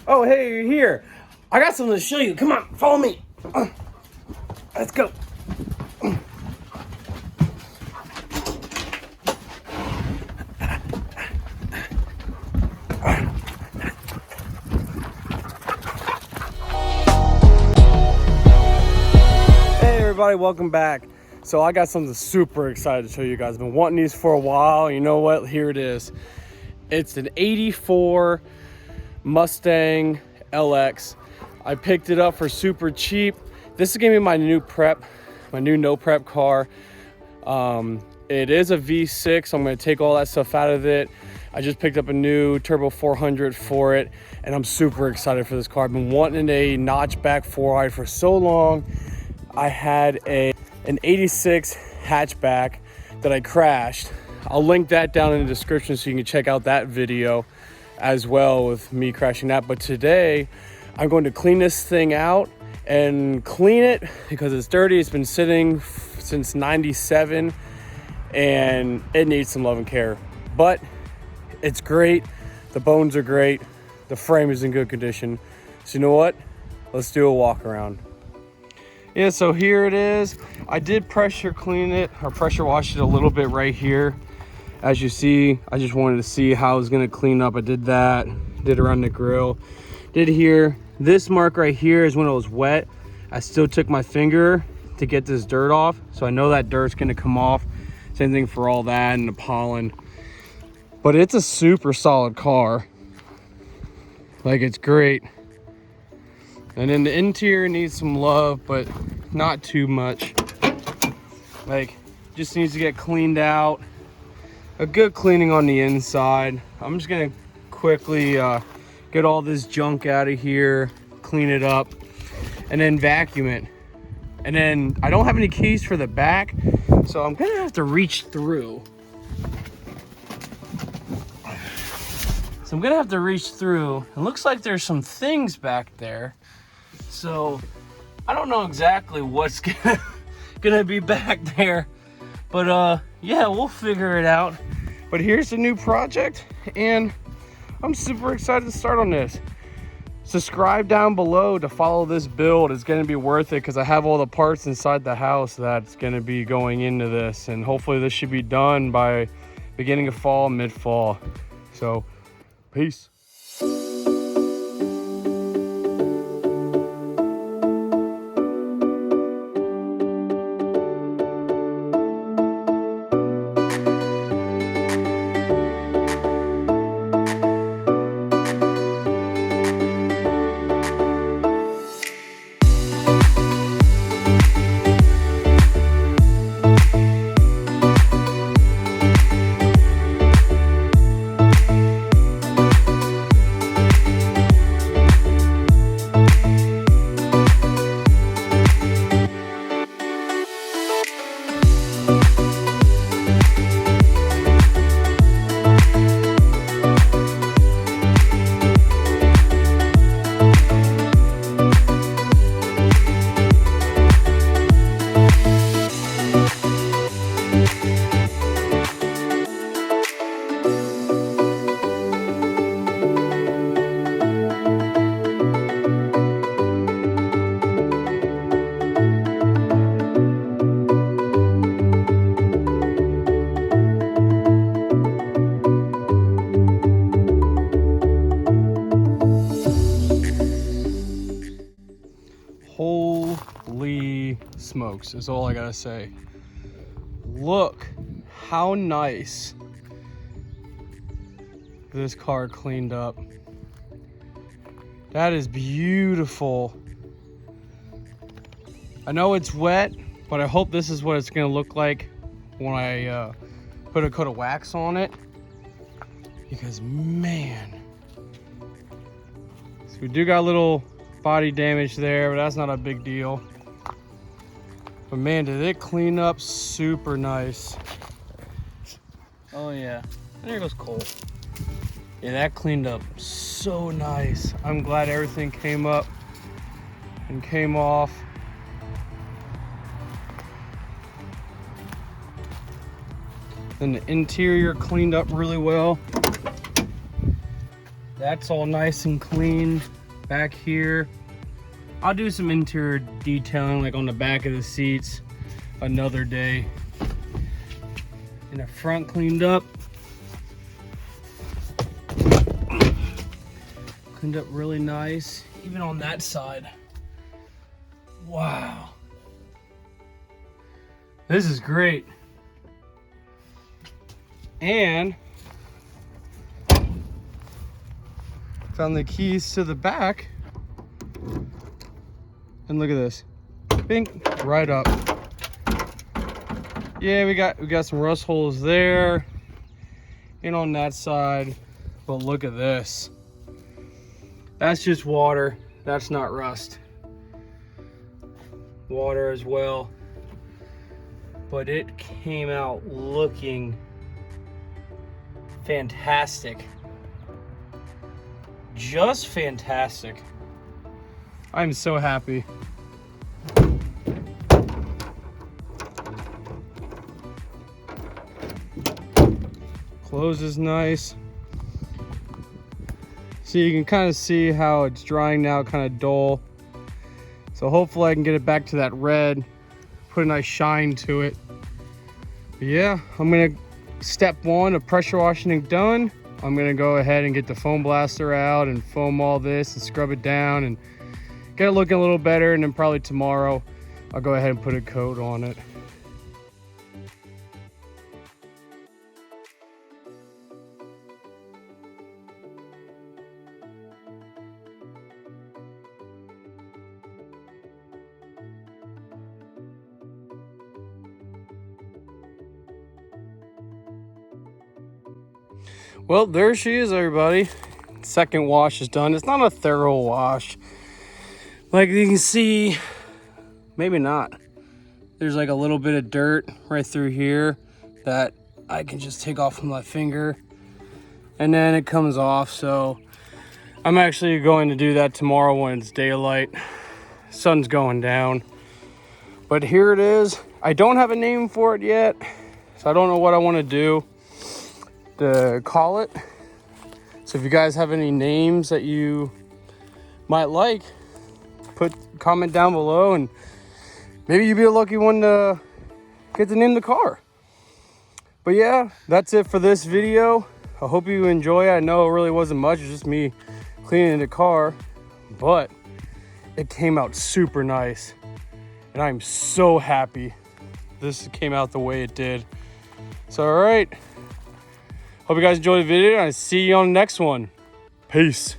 Oh, hey, you're here. I got something to show you. Come on, follow me. Let's go. Hey everybody, welcome back. So I got something super excited to show you guys. I've been wanting these for a while. You know what? Here it is. It's an 84 Mustang LX. I picked it up for super cheap. This is gonna be my new prep, my new no prep car. It is a V6, so I'm gonna take all that stuff out of it. I just picked up a new turbo 400 for it, and I'm super excited for this car. I've been wanting a notchback 4i for so long. I had an 86 hatchback that I crashed. I'll link that down in the description so you can check out that video as well with me crashing that. But today I'm going to clean this thing out and clean it because it's dirty. It's been sitting since 97 and it needs some love and care, but it's great. The bones are great. The frame is in good condition. So you know what? Let's do a walk around. Yeah, so here it is. I did pressure clean it or pressure wash it a little bit right here. As you see, I just wanted to see how I was gonna clean up. I did that, did around the grill, did here. This mark right here is when it was wet. I still took my finger to get this dirt off. So I know that dirt's gonna come off. Same thing for all that and the pollen. But it's a super solid car. Like, it's great. And then the interior needs some love, but not too much. Like, just needs to get cleaned out. A good cleaning on the inside. I'm just gonna quickly get all this junk out of here, clean it up, and then vacuum it. And then I don't have any keys for the back, so I'm gonna have to reach through. So I'm gonna have to reach through. It looks like there's some things back there. So I don't know exactly what's gonna be back there, but yeah, we'll figure it out. But here's the new project, and I'm super excited to start on this. Subscribe down below to follow this build. It's gonna be worth it because I have all the parts inside the house that's gonna be going into this, and hopefully this should be done by beginning of fall, mid-fall. So peace. Holy smokes is all I gotta say. Look how nice this car cleaned up. That is beautiful. I know it's wet, but I hope this is what it's gonna look like when I put a coat of wax on it, because man, so we do got a little body damage there, but that's not a big deal. But man, did it clean up super nice. Oh yeah, and there goes Cole. Yeah, that cleaned up so nice. I'm glad everything came up and came off. Then the interior cleaned up really well. That's all nice and clean back here. I'll do some interior detailing like on the back of the seats another day. And the front cleaned up. Cleaned up really nice, even on that side. Wow. This is great. And found the keys to the back. And look at this. Bink, right up. Yeah, we got some rust holes there and on that side. But look at this. That's just water. That's not rust. Water as well. But it came out looking fantastic. Just fantastic. I'm so happy. Clothes is nice. So you can kind of see how it's drying now, kind of dull. So hopefully I can get it back to that red, put a nice shine to it. But yeah, I'm gonna, step one of pressure washing it done. I'm gonna go ahead and get the foam blaster out and foam all this and scrub it down and get it looking a little better. And then probably tomorrow I'll go ahead and put a coat on it. Well, there she is, everybody. Second wash is done. It's not a thorough wash. Like you can see, maybe not. There's like a little bit of dirt right through here that I can just take off with my finger. And then it comes off. So I'm actually going to do that tomorrow when it's daylight. Sun's going down. But here it is. I don't have a name for it yet. So I don't know what I want to do to call it. So if you guys have any names that you might like, comment down below and maybe you'll be a lucky one to get to name the car. But yeah, that's it for this video. I hope you enjoy it. I know it really wasn't much, it's just me cleaning the car, but it came out super nice and I'm so happy this came out the way it did. So all right, hope you guys enjoyed the video and I see you on the next one. Peace.